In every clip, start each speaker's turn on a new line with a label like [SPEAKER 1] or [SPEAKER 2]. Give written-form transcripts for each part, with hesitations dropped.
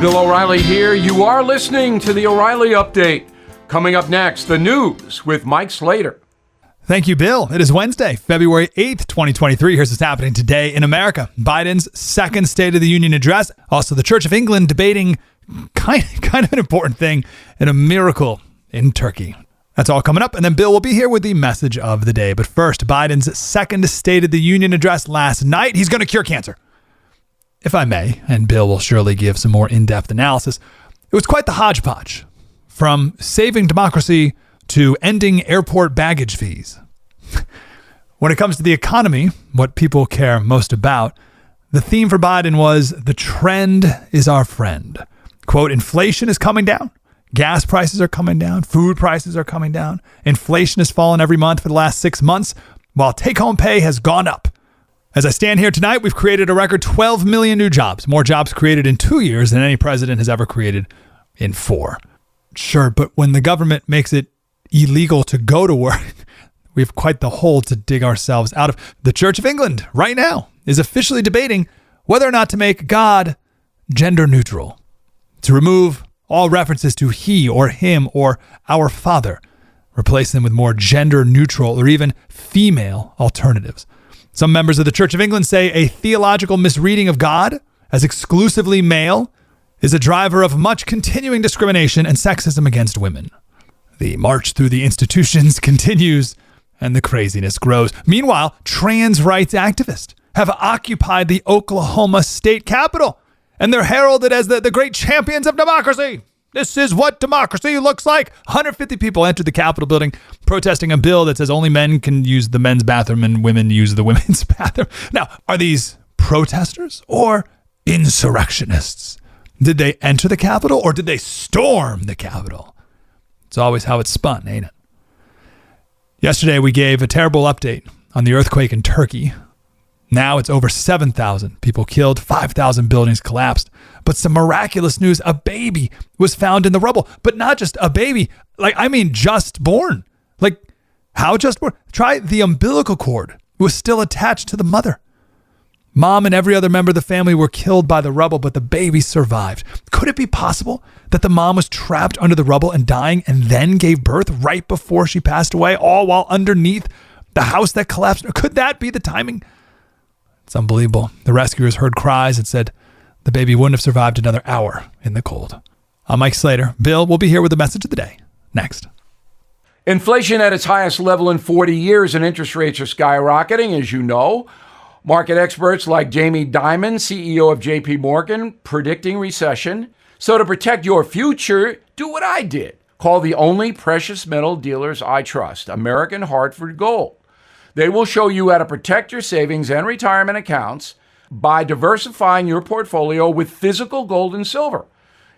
[SPEAKER 1] Bill O'Reilly here. You are listening to the O'Reilly Update. Coming up next, the news with Mike Slater.
[SPEAKER 2] Thank you, Bill. It is Wednesday, February 8th, 2023. Here's what's happening today in America. Biden's second State of the Union address. Also, the Church of England debating kind of an important thing and a miracle in Turkey. That's all coming up. And then Bill will be here with the message of the day. But first, Biden's second State of the Union address last night. He's going to cure cancer. If I may, and Bill will surely give some more in-depth analysis, it was quite the hodgepodge. From saving democracy to ending airport baggage fees. When it comes to the economy, what people care most about, the theme for Biden was the trend is our friend. Quote, inflation is coming down. Gas prices are coming down. Food prices are coming down. Inflation has fallen every month for the last 6 months, while take-home pay has gone up. As I stand here tonight, we've created a record 12 million new jobs, more jobs created in 2 years than any president has ever created in 4. Sure, but when the government makes it illegal to go to work, we have quite the hole to dig ourselves out of. The Church of England right now is officially debating whether or not to make God gender neutral, to remove all references to he or him or our father, replace them with more gender neutral or even female alternatives. Some members of the Church of England say a theological misreading of God as exclusively male is a driver of much continuing discrimination and sexism against women. The march through the institutions continues and the craziness grows. Meanwhile, trans rights activists have occupied the Oklahoma state capitol and they're heralded as the great champions of democracy. This is what democracy looks like. 150 people entered the Capitol building protesting a bill that says only men can use the men's bathroom and women use the women's bathroom. Now, are these protesters or insurrectionists? Did they enter the Capitol or did they storm the Capitol? It's always how it's spun, ain't it? Yesterday, we gave a terrible update on the earthquake in Turkey. Now it's over 7,000 people killed, 5,000 buildings collapsed. But some miraculous news, a baby was found in the rubble. But not just a baby, just born. How just born? Try the umbilical cord was still attached to the mother. Mom and every other member of the family were killed by the rubble, but the baby survived. Could it be possible that the mom was trapped under the rubble and dying and then gave birth right before she passed away, all while underneath the house that collapsed? Could that be the timing? It's unbelievable. The rescuers heard cries and said the baby wouldn't have survived another hour in the cold. I'm Mike Slater. Bill will be here with the message of the day. Next.
[SPEAKER 1] Inflation at its highest level in 40 years and interest rates are skyrocketing, as you know. Market experts like Jamie Dimon, CEO of JP Morgan, predicting recession. So to protect your future, do what I did. Call the only precious metal dealers I trust, American Hartford Gold. They will show you how to protect your savings and retirement accounts by diversifying your portfolio with physical gold and silver.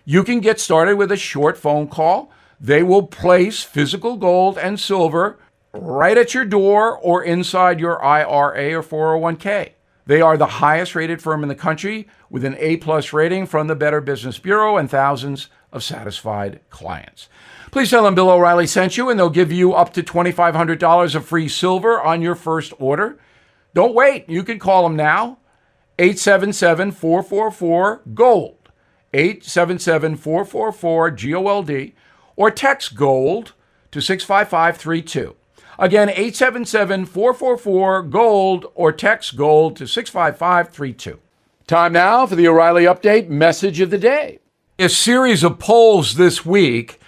[SPEAKER 1] You can get started with a short phone call. They will place physical gold and silver right at your door or inside your IRA or 401k. They are the highest rated firm in the country with an A+ rating from the Better Business Bureau and thousands of satisfied clients. Please tell them Bill O'Reilly sent you and they'll give you up to $2,500 of free silver on your first order. Don't wait. You can call them now. 877-444-GOLD. 877-444-GOLD or text GOLD to 65532. Again, 877-444-GOLD or text GOLD to 65532. Time now for the O'Reilly Update message of the day. A series of polls this week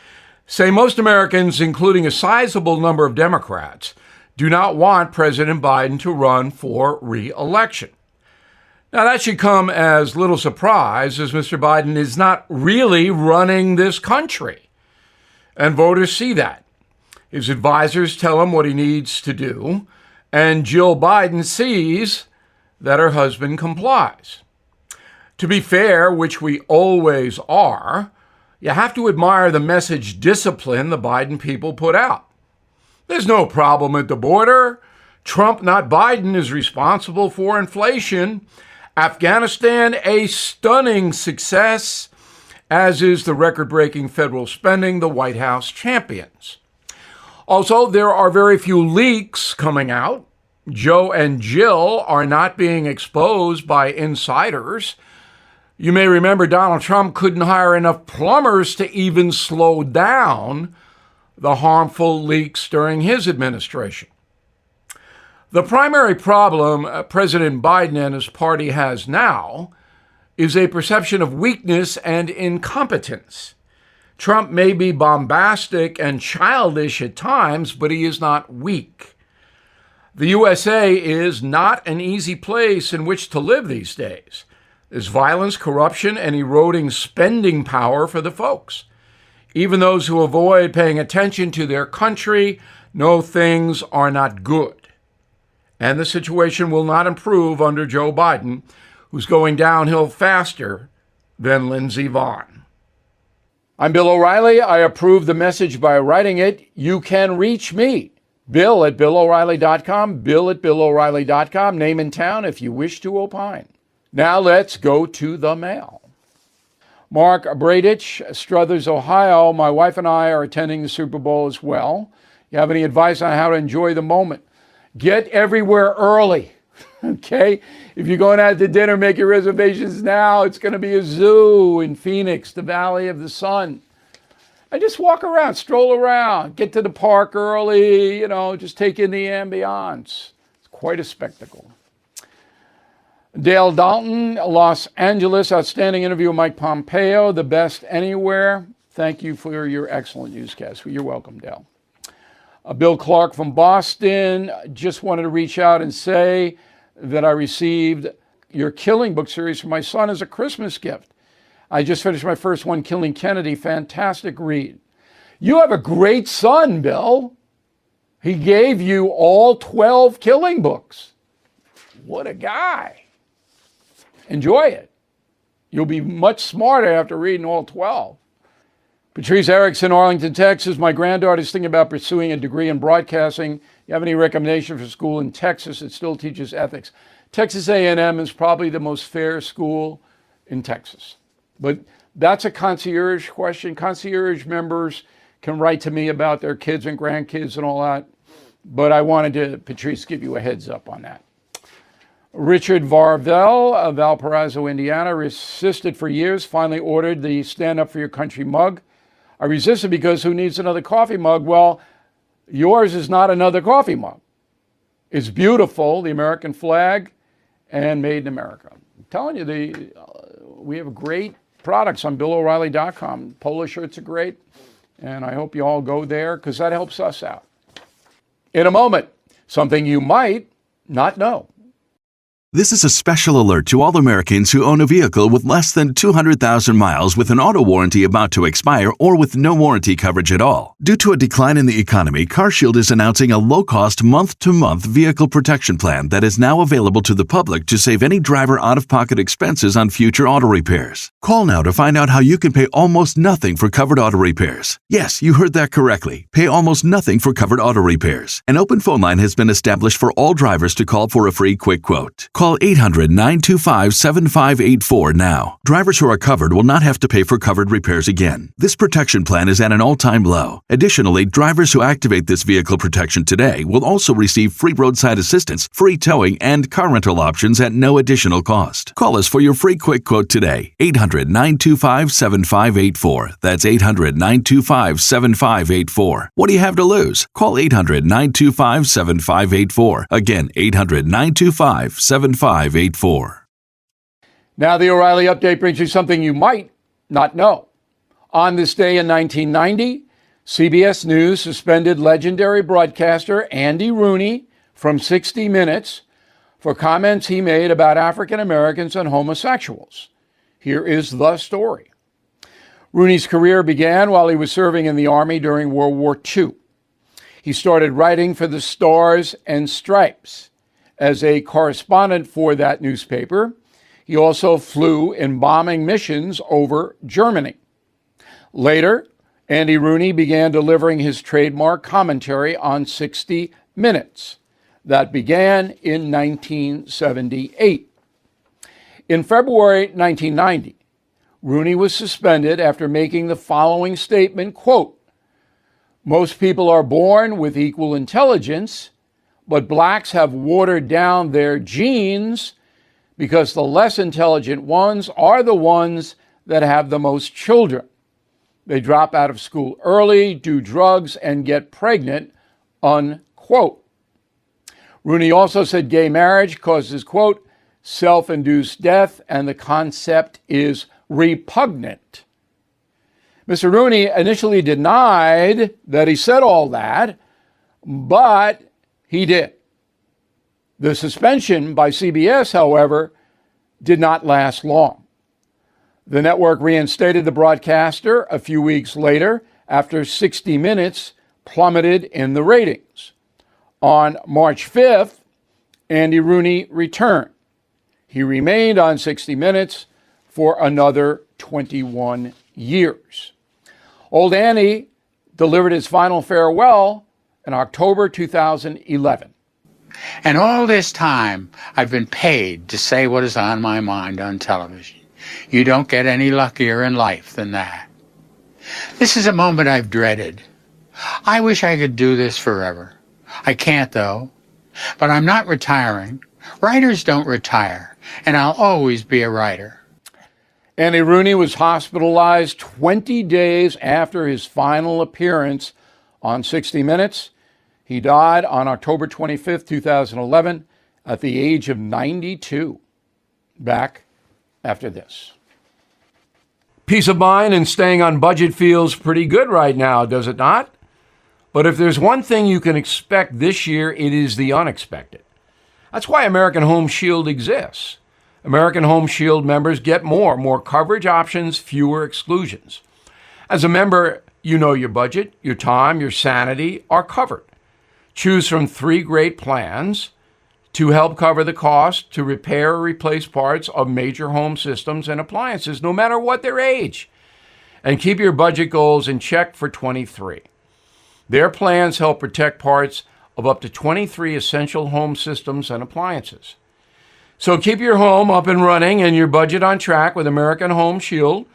[SPEAKER 1] say most Americans, including a sizable number of Democrats, do not want President Biden to run for re-election. Now, that should come as little surprise, as Mr. Biden is not really running this country. And voters see that. His advisors tell him what he needs to do, and Jill Biden sees that her husband complies. To be fair, which we always are, you have to admire the message discipline the Biden people put out. There's no problem at the border. Trump, not Biden, is responsible for inflation. Afghanistan, a stunning success, as is the record-breaking federal spending the White House champions. Also, there are very few leaks coming out. Joe and Jill are not being exposed by insiders. You may remember Donald Trump couldn't hire enough plumbers to even slow down the harmful leaks during his administration. The primary problem President Biden and his party has now is a perception of weakness and incompetence. Trump may be bombastic and childish at times, but he is not weak. The USA is not an easy place in which to live these days. There's violence, corruption, and eroding spending power for the folks. Even those who avoid paying attention to their country know things are not good. And the situation will not improve under Joe Biden, who's going downhill faster than Lindsey Vonn. I'm Bill O'Reilly. I approve the message by writing it. You can reach me, Bill at BillO'Reilly.com, Bill at BillO'Reilly.com, name and town if you wish to opine. Now let's go to the mail. Mark Bradich, Struthers, Ohio. My wife and I are attending the Super Bowl as well. You have any advice on how to enjoy the moment? Get everywhere early, okay? If you're going out to dinner, make your reservations now. It's going to be a zoo in Phoenix, the Valley of the Sun. And just walk around, stroll around, get to the park early, just take in the ambiance. It's quite a spectacle. Dale Dalton, Los Angeles, outstanding interview with Mike Pompeo, the best anywhere. Thank you for your excellent newscast. You're welcome, Dale. Bill Clark from Boston, just wanted to reach out and say that I received your Killing book series for my son as a Christmas gift. I just finished my first one, Killing Kennedy. Fantastic read. You have a great son, Bill. He gave you all 12 Killing books. What a guy. Enjoy it. You'll be much smarter after reading all 12. Patrice Erickson, Arlington, Texas. My granddaughter's thinking about pursuing a degree in broadcasting. You have any recommendation for school in Texas that still teaches ethics? Texas A&M is probably the most fair school in Texas. But that's a concierge question. Concierge members can write to me about their kids and grandkids and all that. But I wanted to, Patrice, give you a heads up on that. Richard Varvel of Valparaiso, Indiana, resisted for years, finally ordered the Stand Up for Your Country mug. I resisted because who needs another coffee mug? Well, yours is not another coffee mug. It's beautiful, the American flag, and made in America. I'm telling you, we have great products on BillO'Reilly.com. Polo shirts are great, and I hope you all go there because that helps us out. In a moment, something you might not know.
[SPEAKER 3] This is a special alert to all Americans who own a vehicle with less than 200,000 miles with an auto warranty about to expire or with no warranty coverage at all. Due to a decline in the economy, CarShield is announcing a low-cost month-to-month vehicle protection plan that is now available to the public to save any driver out-of-pocket expenses on future auto repairs. Call now to find out how you can pay almost nothing for covered auto repairs. Yes, you heard that correctly. Pay almost nothing for covered auto repairs. An open phone line has been established for all drivers to call for a free quick quote. Call 800-925-7584 now. Drivers who are covered will not have to pay for covered repairs again. This protection plan is at an all-time low. Additionally, drivers who activate this vehicle protection today will also receive free roadside assistance, free towing, and car rental options at no additional cost. Call us for your free quick quote today. 800-925-7584. That's 800-925-7584. What do you have to lose? Call 800-925-7584. Again, 800-925-7584.
[SPEAKER 1] Now the O'Reilly Update brings you something you might not know. On this day in 1990, CBS News suspended legendary broadcaster Andy Rooney from 60 Minutes for comments he made about African Americans and homosexuals. Here is the story. Rooney's career began while he was serving in the Army during World War II. He started writing for the Stars and Stripes. As a correspondent for that newspaper, he also flew in bombing missions over Germany. Later, Andy Rooney began delivering his trademark commentary on 60 Minutes. That began in 1978. In February 1990, Rooney was suspended after making the following statement, quote, "Most people are born with equal intelligence, but blacks have watered down their genes because the less intelligent ones are the ones that have the most children. They drop out of school early, do drugs, and get pregnant, unquote. Rooney also said gay marriage causes, quote, self-induced death, and the concept is repugnant. Mr. Rooney initially denied that he said all that, but he did. The suspension by CBS, however, did not last long. The network reinstated the broadcaster a few weeks later after 60 Minutes plummeted in the ratings. On March 5th, Andy Rooney returned. He remained on 60 Minutes for another 21 years. Old Andy delivered his final farewell in October 2011.
[SPEAKER 4] And all this time, I've been paid to say what is on my mind on television. You don't get any luckier in life than that. This is a moment I've dreaded. I wish I could do this forever. I can't, though. But I'm not retiring. Writers don't retire, and I'll always be a writer.
[SPEAKER 1] Andy Rooney was hospitalized 20 days after his final appearance on 60 Minutes. He died on October 25th, 2011, at the age of 92. Back after this. Peace of mind and staying on budget feels pretty good right now, does it not? But if there's one thing you can expect this year, it is the unexpected. That's why American Home Shield exists. American Home Shield members get more coverage options, fewer exclusions. As a member, you know your budget, your time, your sanity are covered. Choose from 3 great plans to help cover the cost to repair or replace parts of major home systems and appliances, no matter what their age. And keep your budget goals in check for 23. Their plans help protect parts of up to 23 essential home systems and appliances. So keep your home up and running and your budget on track with American Home Shield.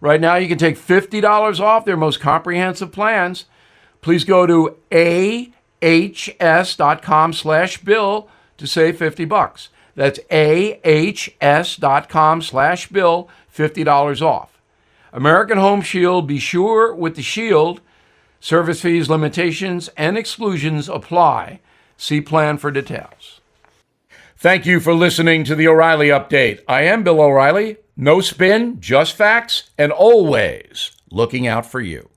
[SPEAKER 1] Right now, you can take $50 off their most comprehensive plans. Please go to ahs.com/bill to save $50. That's ahs.com/bill, $50 off. American Home Shield, be sure with the Shield. Service fees, limitations, and exclusions apply. See plan for details. Thank you for listening to the O'Reilly Update. I am Bill O'Reilly. No spin, just facts, and always looking out for you.